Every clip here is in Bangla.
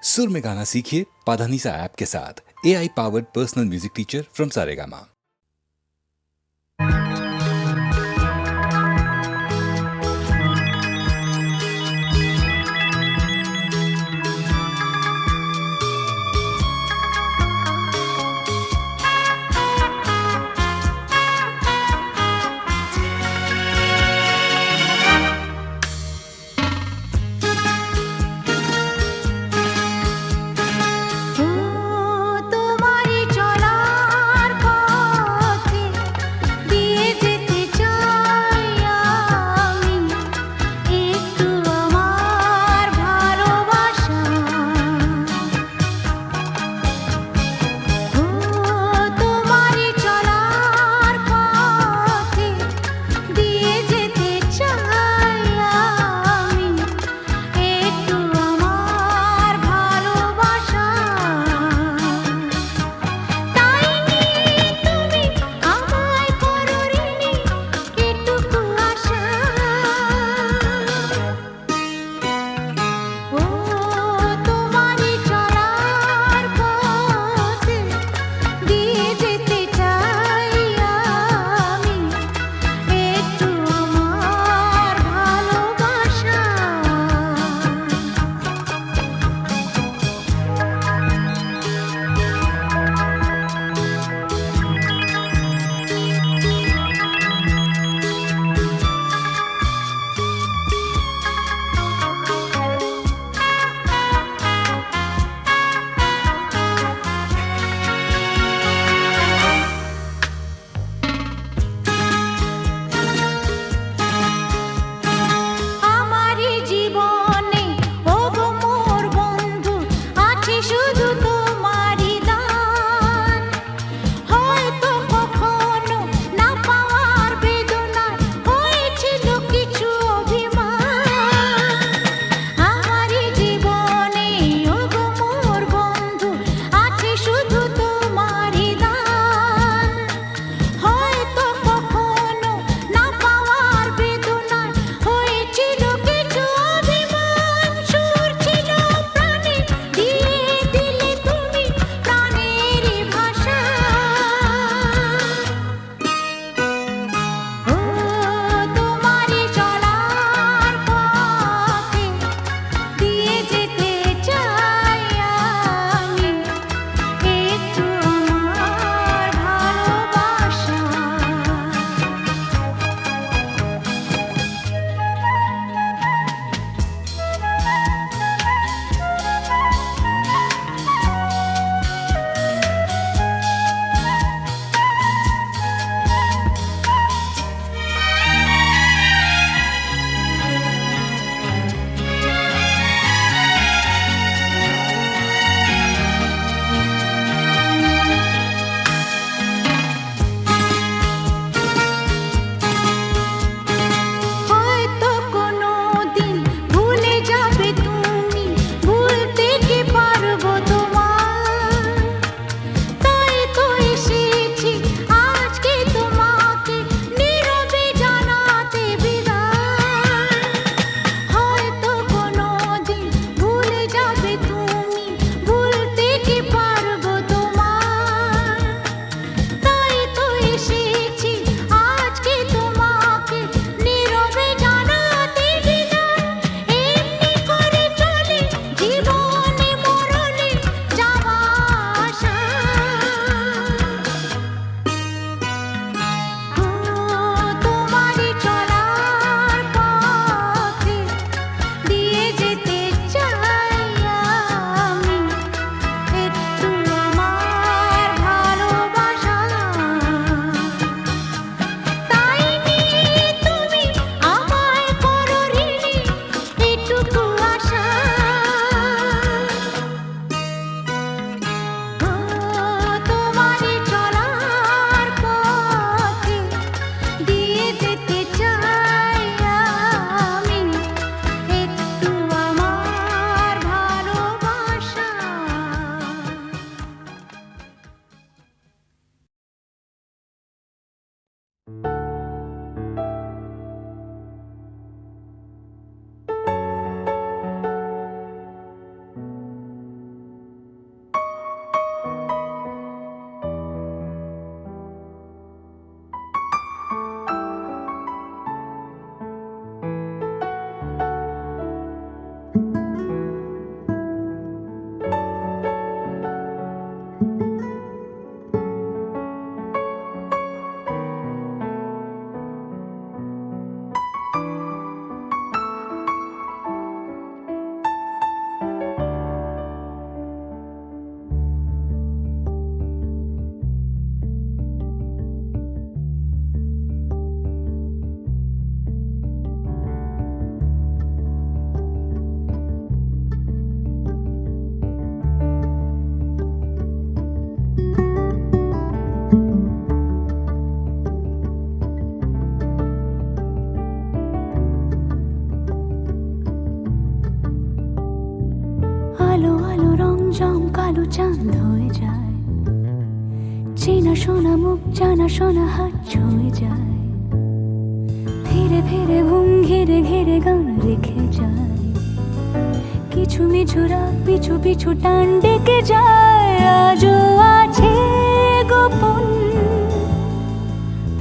सुर में गाना सीखिए पाधानीसा ऐप के साथ। AI powered personal music teacher from Saregama. তোমারি চলার পথ রংজম কালো চাঁদ হয়ে যায়, চেনা শোনা মুখ জানা শোনা হাত ছুঁয়ে যায়, ফিরে ফিরে ঘুম ঘিরে ঘিরে গান রেখে যায়, কিছু মিছু রাত পিছু পিছু টান ডেকে যায়। আজও আছে গোপন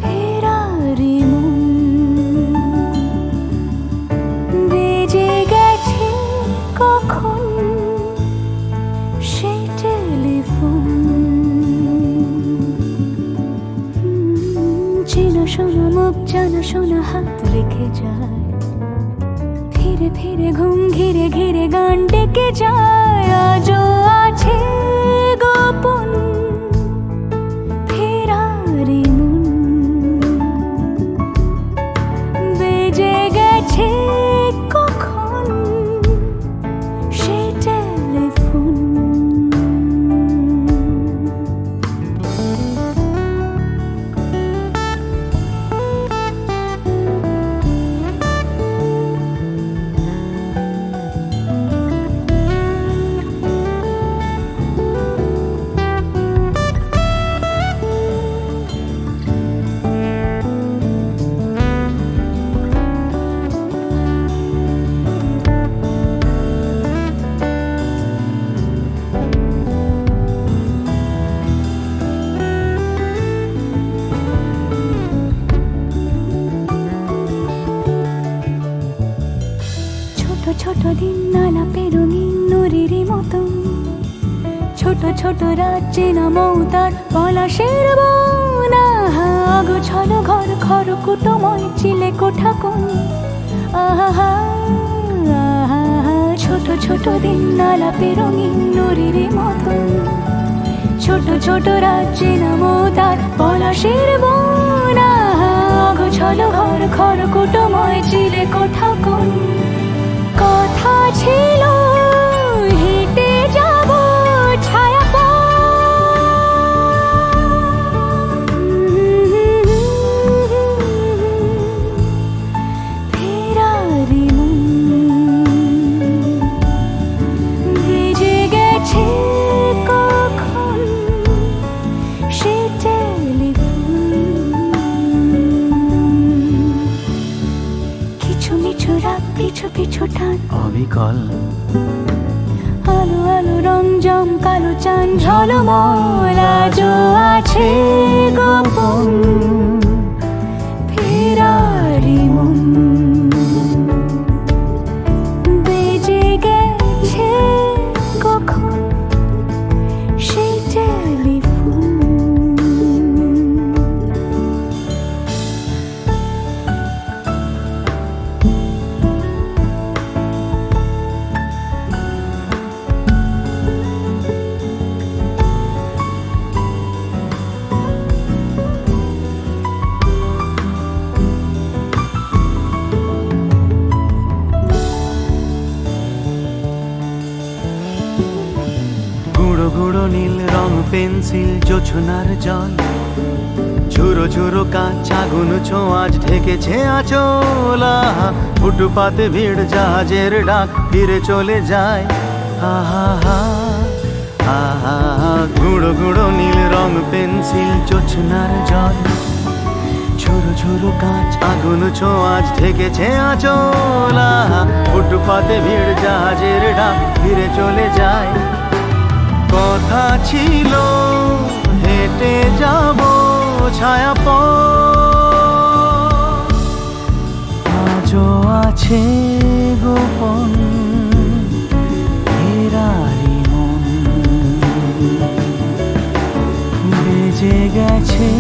ফেরারি মন, বেজে গেছে কখন সেই টেলিফোন। চেনা শোনা মুখ জানা শোনা হাত রেখে যায়, ফিরে ফিরে ঘুম ঘিরে ঘিরে গান ডেকে যায়। আজও আছে গোপন ফেরারি মন, বেজে গেছে কখন সেই টেলিফোন। ছোট দিন আলাপে রঙিন নুরির মতন, ছোট ছোট রাত চেনা মৌতার পলাশের বন। গোছানো ঘর খড়কুটোময় চিলে কোঠা কোন, আহা ছোট ছোট দিন আলাপে রঙিন নুরির মতন, ছোট ছোট রাত চেনা মৌতার পলাশের বন। গোছানো ঘর খড়কুটোময় চিলে কোঠা কোন, কথা ছিল হেঁটে যাব ছায়া ফেরারি মন, ভেজে গেছে কখন সে টেলিফোন। কিছু মিছু রাত পিছু পিছু টান অবিকল, আলো আলো রংজম কালো চাঁদ ঝলমল। আজও আছে গোপন ফেরারি মন, বেজে গেছে কখন সেই টেলিফোন। গুঁড়ো গুঁড়ো নীল রং পেন্সিল জোছনার জল, ঝুরো ঝুরো কাঁচ আগুন ছোঁয়াজ ঢেকেছে আঁচল। ফুটপাতে ভিড় জাহাজের ডাক ফিরে চলে যায়। আহা আহা গুঁড়ো গুঁড়ো নীল রং পেন্সিল জোছনার জল, ঝুরো ঝুরো কাঁচ আগুন ছোঁয়াজ ঢেকেছে আঁচল। ফুটপাতে ভিড় জাহাজের ডাক ফিরে চলে যায়। কথা ছিল হেঁটে যাব ছায়া আজও আছে গোপন ফেরারি মন, বেজে গেছে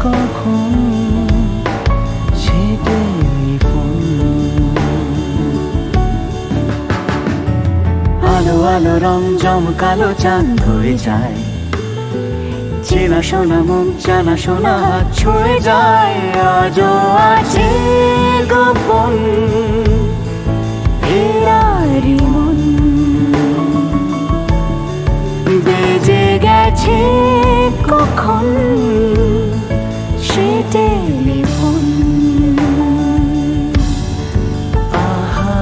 কখন সে টেলিফোন। আলো আলো রং জমকালো চাঁদ হয়ে যায়, চেনা শোনা মুখ জানা শোনা হাত ছুঁয়ে যায়। আজও আছে গোপন ফেরারি মন, বেজে গেছে কখন সে টেলিফোন। আহা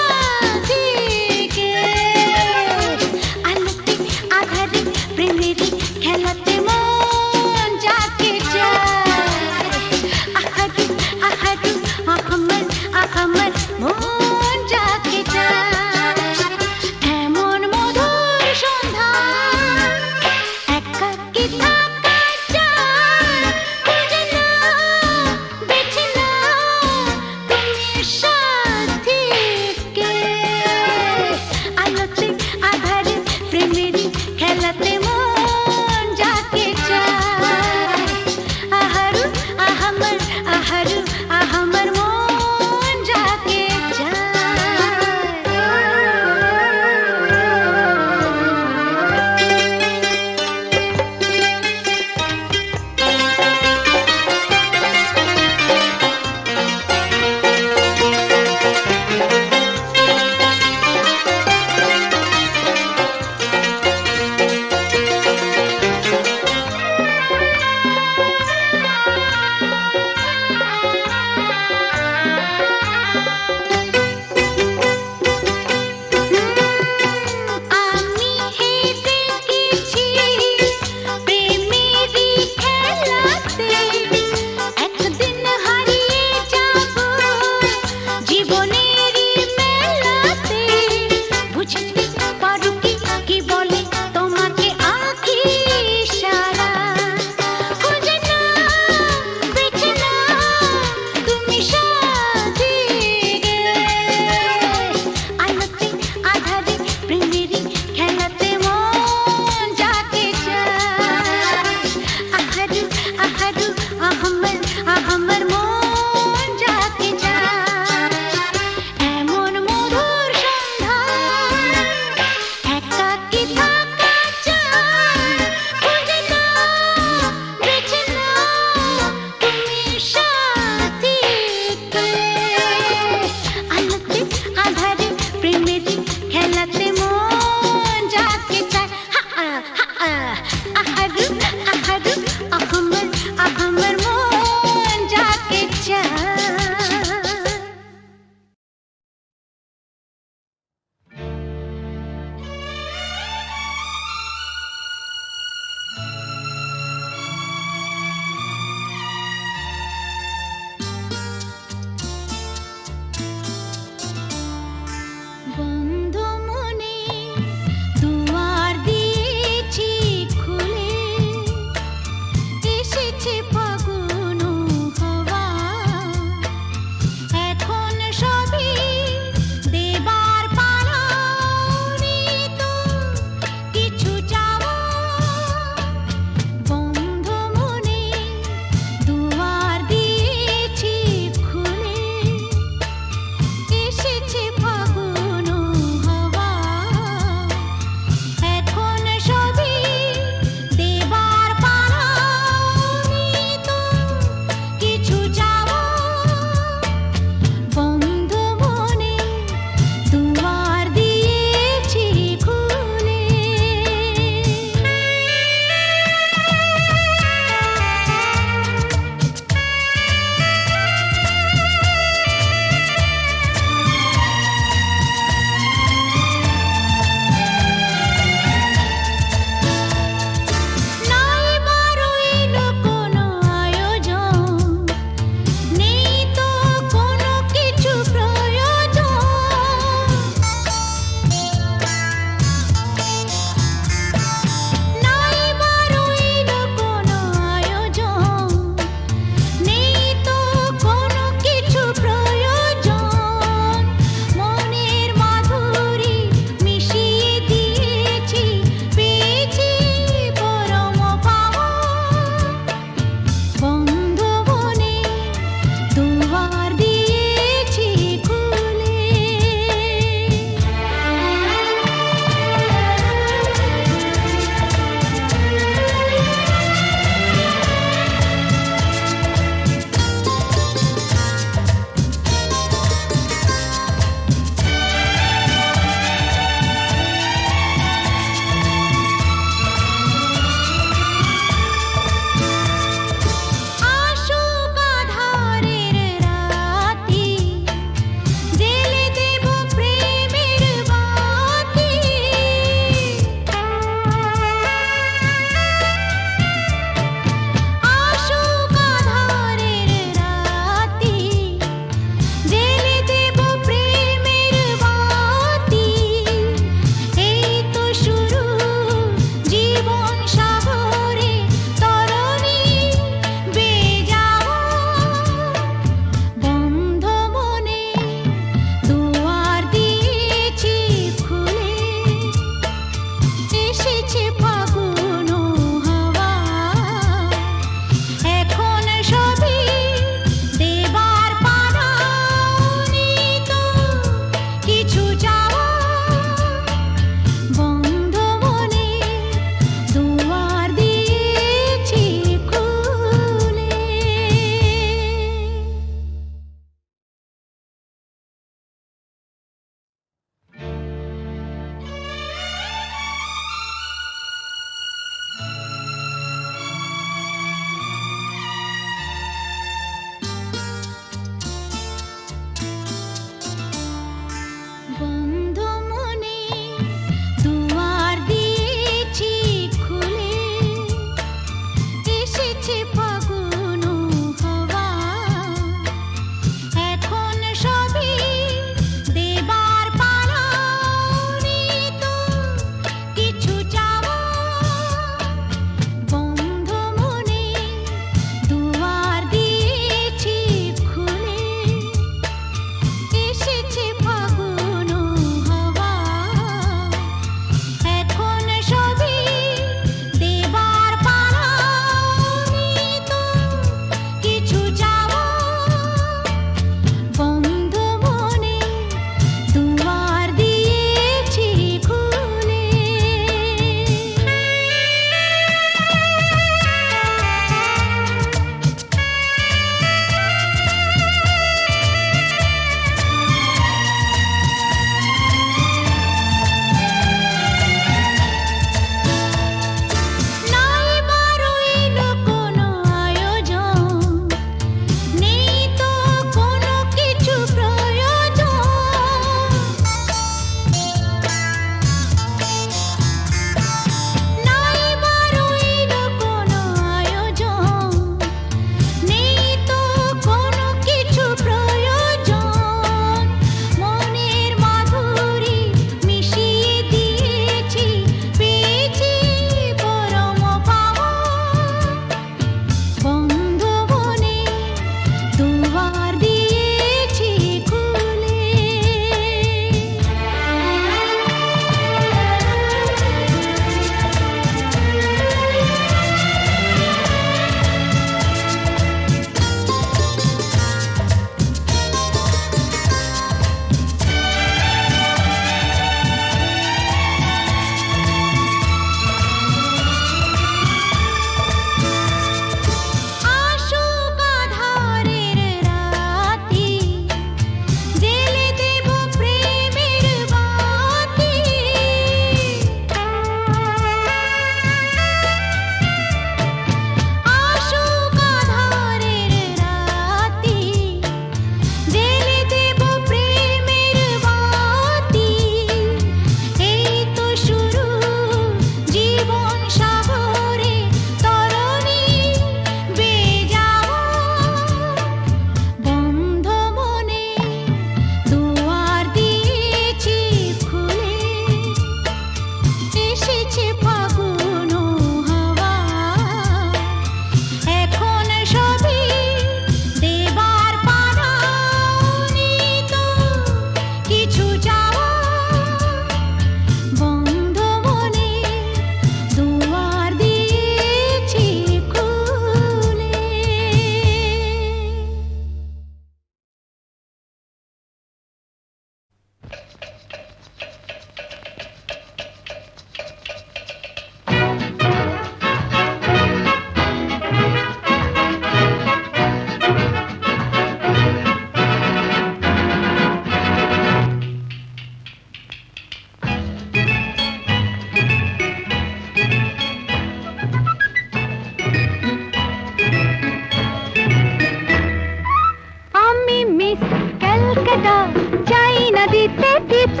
টিপস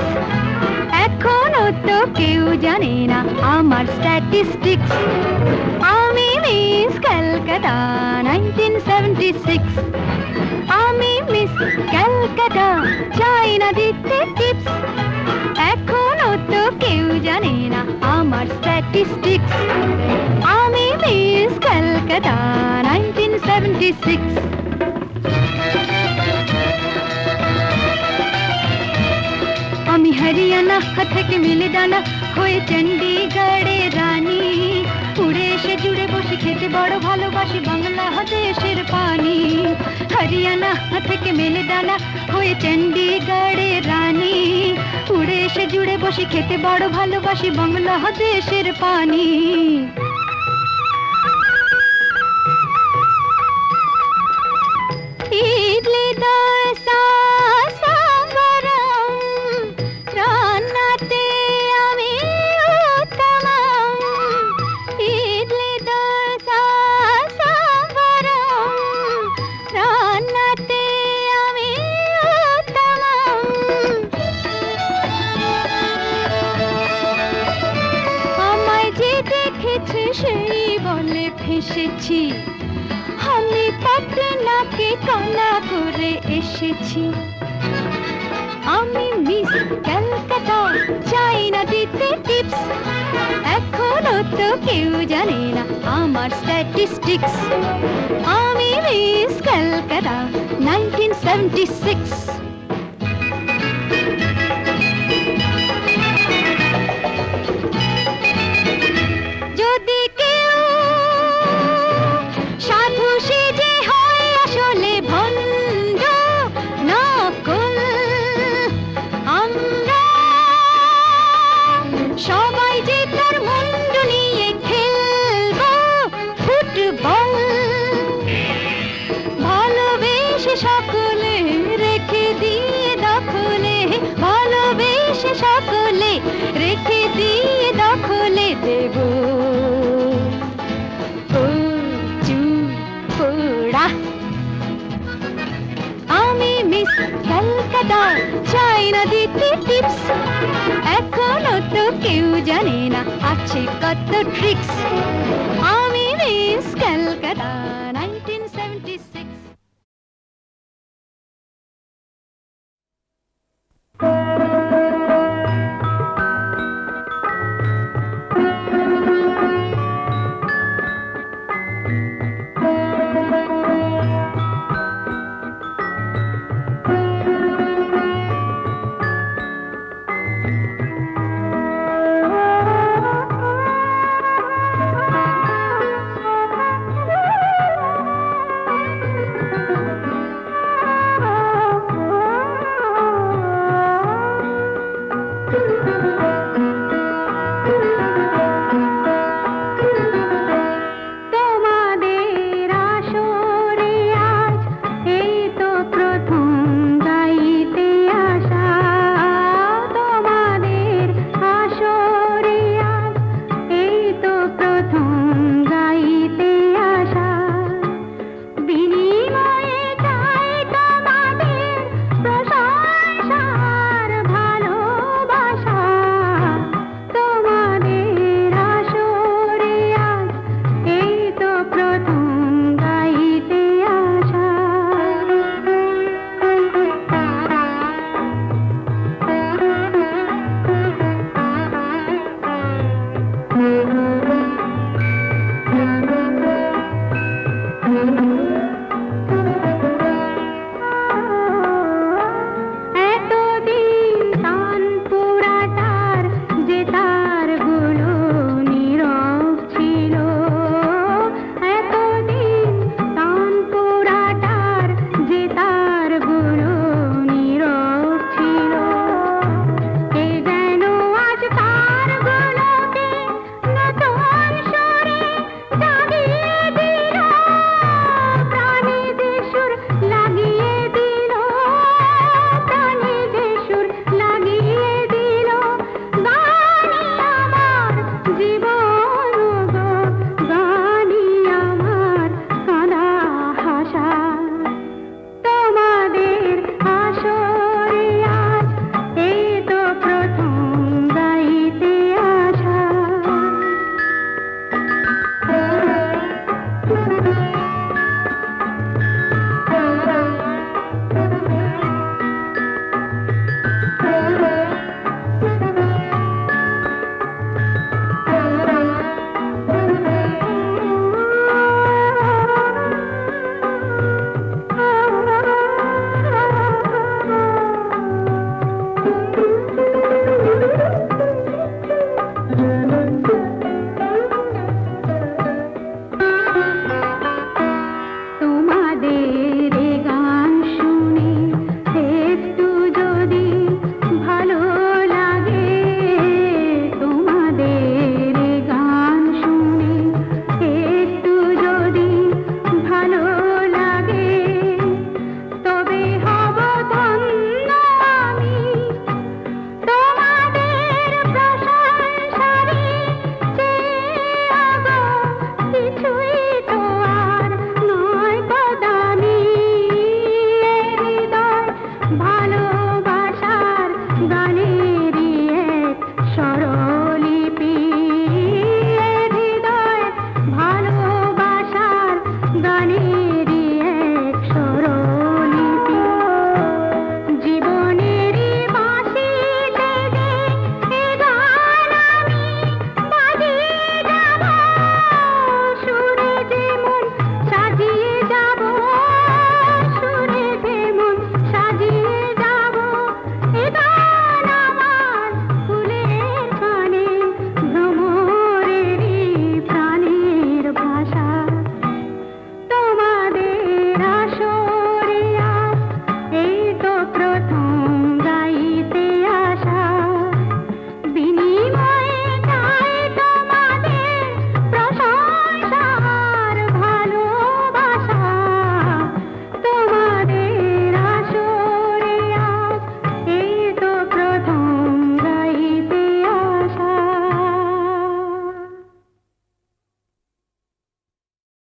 এখনো তো কেউ জানে না আমার স্ট্যাটিস্টিক্স আমি মিস ক্যালকাটা 1976 আমি মিস ক্যালকাটা চাই না দিতে টিপস এখনো তো কেউ জানে না আমার স্ট্যাটিস্টিক্স আমি মিস ক্যালকাটা 1976 আমি হরিয়ানা থেকে মিলে ডানা হয়ে চণ্ডীগড়ের রানী উড়ে এসে জুড়ে বসে খেতে বড় ভালোবাসি বাংলাদেশের পানি হরিয়ানা থেকে মেলে ডানা হয়ে চণ্ডীগড়ের রানী উড়ে এসে জুড়ে বসে খেতে বড় ভালোবাসি বাংলাদেশের পানি ইডলি দোসা সাম্বারম রান্নাতে আমি উত্তমম ইডলি দোসা সাম্বারম রান্নাতে আমি উত্তমম আমায় যে দেখেছে সেই বলে ফেসেছি আমি পাটনাকে কানা করে এসেছি আমি মিস ক্যালকাটা চাই না দিতে টিপস এখনো তো কেউ জানে না আমার স্ট্যাটিস্টিক্স আমি মিস ক্যালকাটা 1976 যদি কেউ সাধু সেজে হয় আসলে ভণ্ড নকল আমরা সবাই যে তার মুন্ডু নিয়ে খেলবো ফুটবল ভালোবেসে সকলে রেখে দিয়ে দখলে ভালোবেসে সকলে রেখে দিয়ে দখলে দেব পোড়া আমি মিস ক্যালকাটা চাই না দিতে টিপস এখনো তো কেউ জানে না আছে কত ট্রিক্স আমি মিস ক্যালকাটা 1976